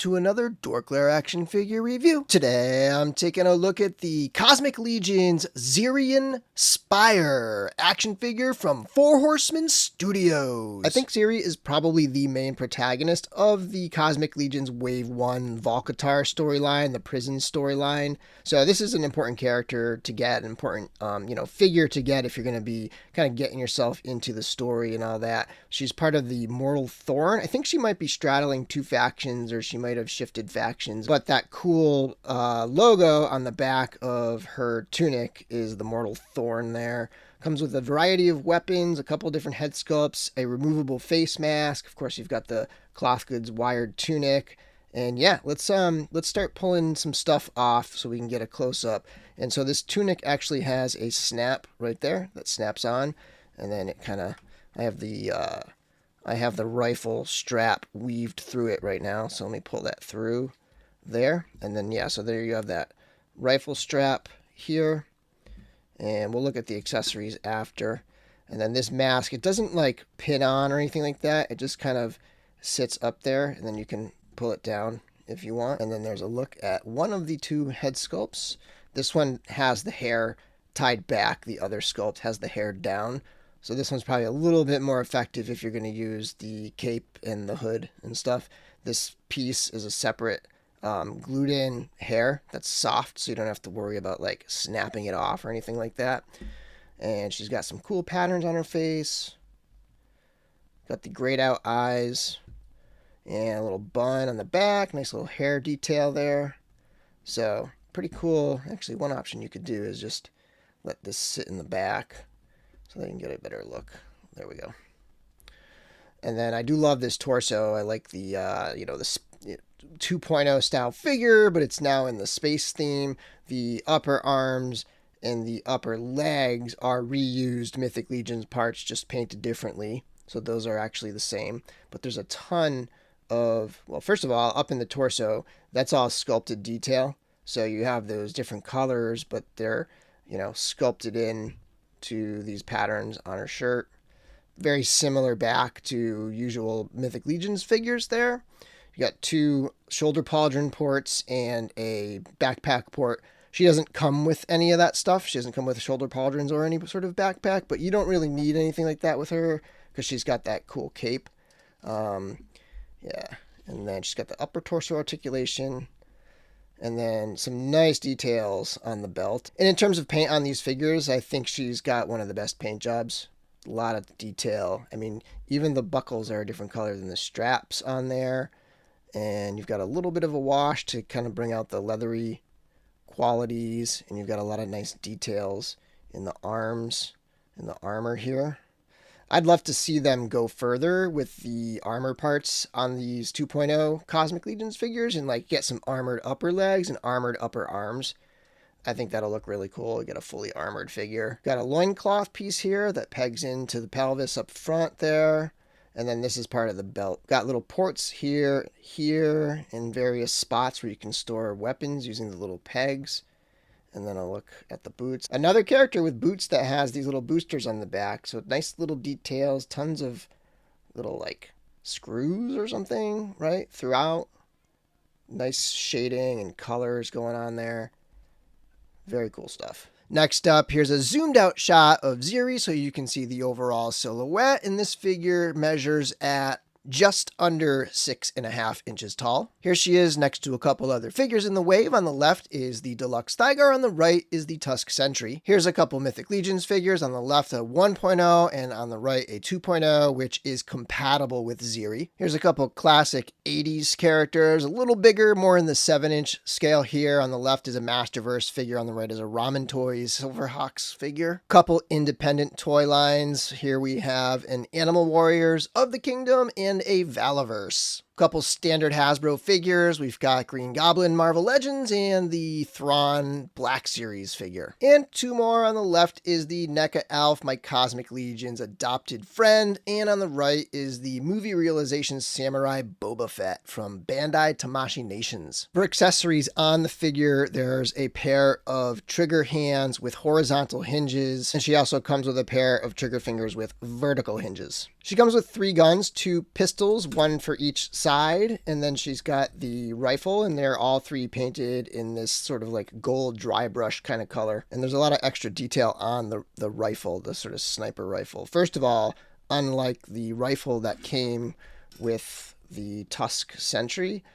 to another DorkLair action figure review. Today I'm taking a look at the Cosmic Legions Zeerian Spyre action figure from Four Horsemen Studios. I think Zeri is probably the main protagonist of the Cosmic Legions Wave 1 Volcatar storyline, the prison storyline. So this is an important character to get, an important figure to get if you're going to be kind of getting yourself into the story and all that. She's part of the Mortal Thorn. I think she might be straddling two factions, or she might have shifted factions, but that cool logo on the back of her tunic is the Mortal Thorn there. Comes with a variety of weapons, a couple different head sculpts, a removable face mask. Of course, you've got the cloth goods wired tunic. And yeah, let's start pulling some stuff off so we can get a close-up. And so this tunic actually has a snap right there that snaps on, and then it kind of, I have the rifle strap weaved through it right now, so let me pull that through there. And then yeah, so there you have that rifle strap here, and we'll look at the accessories after. And then this mask, it doesn't like pin on or anything like that, it just kind of sits up there, and then you can pull it down if you want. And then there's a look at one of the two head sculpts. This one has the hair tied back, the other sculpt has the hair down. So this one's probably a little bit more effective if you're going to use the cape and the hood and stuff. This piece is a separate glued in hair that's soft, so you don't have to worry about like snapping it off or anything like that. And she's got some cool patterns on her face. Got the grayed out eyes. And a little bun on the back, nice little hair detail there. So pretty cool. Actually, one option you could do is just let this sit in the back so they can get a better look. There we go. And then I do love this torso. I like the the 2.0 style figure, but it's now in the space theme. The upper arms and the upper legs are reused Mythic Legions parts, just painted differently. So those are actually the same. But there's a ton of, well, first of all, up in the torso, that's all sculpted detail. So you have those different colors, but they're, sculpted in to these patterns on her shirt. Very similar back to usual Mythic Legions figures there. You got two shoulder pauldron ports and a backpack port. She doesn't come with any of that stuff. She doesn't come with shoulder pauldrons or any sort of backpack, but you don't really need anything like that with her because she's got that cool cape. Yeah, and then she's got the upper torso articulation, and then some nice details on the belt. And in terms of paint on these figures, I think she's got one of the best paint jobs. A lot of detail. I mean, even the buckles are a different color than the straps on there. And you've got a little bit of a wash to kind of bring out the leathery qualities. And you've got a lot of nice details in the arms and the armor here. I'd love to see them go further with the armor parts on these 2.0 Cosmic Legions figures and like get some armored upper legs and armored upper arms. I think that'll look really cool. You get a fully armored figure. Got a loincloth piece here that pegs into the pelvis up front there. And then this is part of the belt. Got little ports here, in various spots where you can store weapons using the little pegs. And then I'll look at the boots. Another character with boots that has these little boosters on the back. So nice little details, tons of little like screws or something, right? Throughout. Nice shading and colors going on there. Very cool stuff. Next up, here's a zoomed out shot of Zeri so you can see the overall silhouette. And this figure measures at just under 6.5 inches tall. Here she is next to a couple other figures in the wave. On the left is the Deluxe Tiger, on the right is the Tusk Sentry. Here's a couple Mythic Legions figures. On the left a 1.0 and on the right a 2.0, which is compatible with Zeri. Here's a couple classic 80s characters, a little bigger, more in the 7-inch scale here. On the left is a Masterverse figure, on the right is a Ramen Toys Silverhawks figure. Couple independent toy lines. Here we have an Animal Warriors of the Kingdom and a Valaverse. Couple standard Hasbro figures. We've got Green Goblin Marvel Legends and the Thrawn Black Series figure. And two more. On the left is the NECA Elf, my Cosmic Legion's adopted friend. And on the right is the movie realization Samurai Boba Fett from Bandai Tamashii Nations. For accessories on the figure, there's a pair of trigger hands with horizontal hinges. And she also comes with a pair of trigger fingers with vertical hinges. She comes with 3 guns, 2 pistols, one for each side side, and then she's got the rifle, and they're all three painted in this sort of like gold dry brush kind of color. And there's a lot of extra detail on the rifle, the sort of sniper rifle. First of all, unlike the rifle that came with the Tusk Sentry,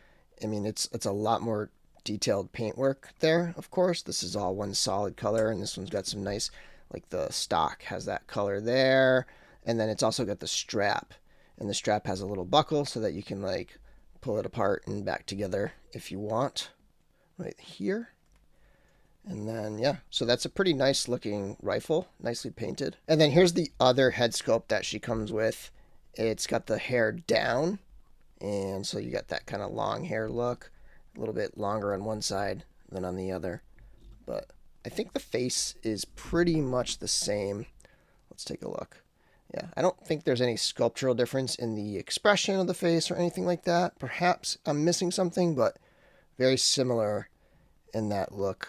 I mean, it's a lot more detailed paintwork there, of course. This is all one solid color, and this one's got some nice, like the stock has that color there. And then it's also got the strap, and the strap has a little buckle so that you can like pull it apart and back together if you want, right here. And then, yeah, so that's a pretty nice looking rifle, nicely painted. And then here's the other head sculpt that she comes with. It's got the hair down, and so you got that kind of long hair look, a little bit longer on one side than on the other. But I think the face is pretty much the same. Let's take a look. Yeah, I don't think there's any sculptural difference in the expression of the face or anything like that. Perhaps I'm missing something, but very similar in that look,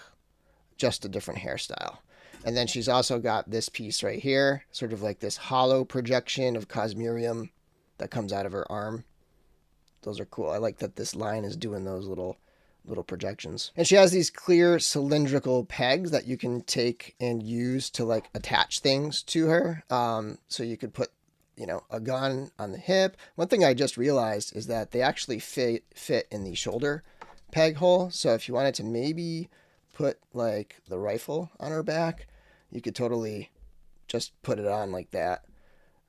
just a different hairstyle. And then she's also got this piece right here, sort of like this hollow projection of Cosmerium that comes out of her arm. Those are cool. I like that this line is doing those little projections. And she has these clear cylindrical pegs that you can take and use to like attach things to her. So you could put, a gun on the hip. One thing I just realized is that they actually fit in the shoulder peg hole. So if you wanted to maybe put like the rifle on her back, you could totally just put it on like that.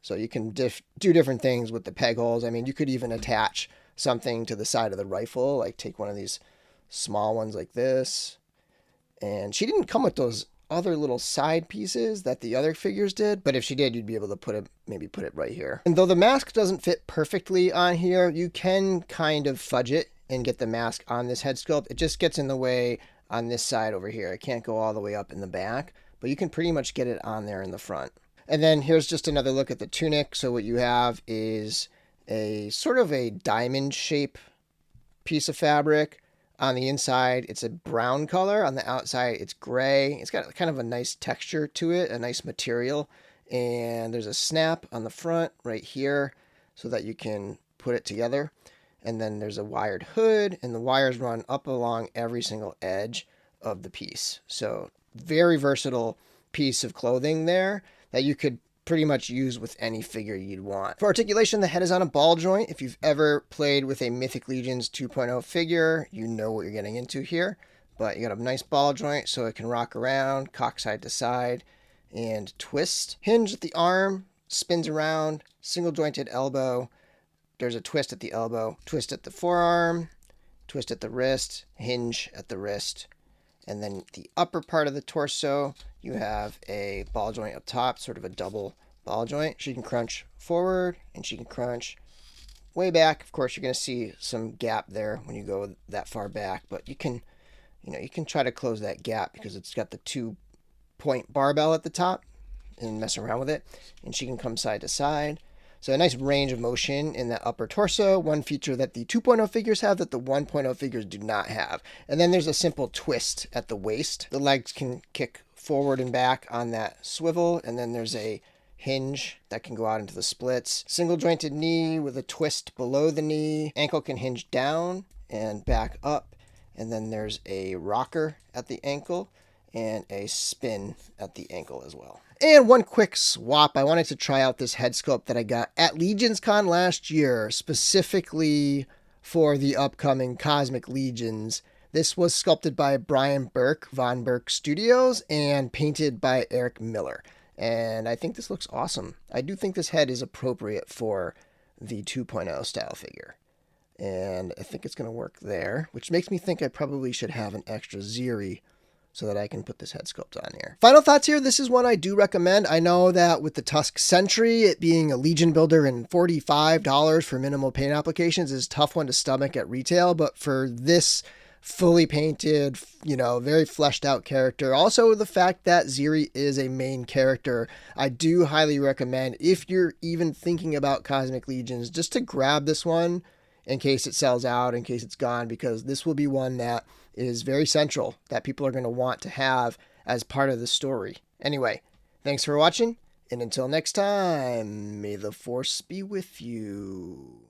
So you can do different things with the peg holes. I mean, you could even attach something to the side of the rifle, like take one of these small ones like this. And she didn't come with those other little side pieces that the other figures did, but if she did, you'd be able to maybe put it right here. And though the mask doesn't fit perfectly on here, you can kind of fudge it and get the mask on this head sculpt. It just gets in the way on this side over here. It can't go all the way up in the back, but you can pretty much get it on there in the front. And then here's just another look at the tunic. So what you have is a sort of a diamond shape piece of fabric. On the inside, it's a brown color. On the outside, it's gray. It's got kind of a nice texture to it, a nice material. And there's a snap on the front right here so that you can put it together. And then there's a wired hood, and the wires run up along every single edge of the piece. So very versatile piece of clothing there that you could pretty much use with any figure you'd want. For articulation, the head is on a ball joint. If you've ever played with a Mythic Legions 2.0 figure, you know what you're getting into here. But you got a nice ball joint so it can rock around, cock side to side, and twist. Hinge at the arm, spins around, single jointed elbow. There's a twist at the elbow, twist at the forearm, twist at the wrist, hinge at the wrist. And then the upper part of the torso, you have a ball joint up top, sort of a double ball joint. She can crunch forward and she can crunch way back. Of course, you're going to see some gap there when you go that far back, but you can try to close that gap because it's got the 2-point barbell at the top and mess around with it. And she can come side to side. So a nice range of motion in that upper torso, one feature that the 2.0 figures have that the 1.0 figures do not have. And then there's a simple twist at the waist. The legs can kick forward and back on that swivel, and then there's a hinge that can go out into the splits. Single jointed knee with a twist below the knee. Ankle can hinge down and back up, and then there's a rocker at the ankle and a spin at the ankle as well. And one quick swap. I wanted to try out this head sculpt that I got at Legions Con last year, specifically for the upcoming Cosmic Legions. This was sculpted by Brian Burke, Von Burke Studios, and painted by Eric Miller. And I think this looks awesome. I do think this head is appropriate for the 2.0 style figure. And I think it's going to work there, which makes me think I probably should have an extra Zeeri so that I can put this head sculpt on here. Final thoughts here. This is one I do recommend. I know that with the Tusk Sentry, it being a Legion Builder and $45 for minimal paint applications is a tough one to stomach at retail, but for this fully painted, very fleshed out character, also the fact that Zeeri is a main character, I do highly recommend, if you're even thinking about Cosmic Legions, just to grab this one in case it sells out, in case it's gone, because this will be one that is very central that people are going to want to have as part of the story. Anyway, thanks for watching, and until next time, may the Force be with you.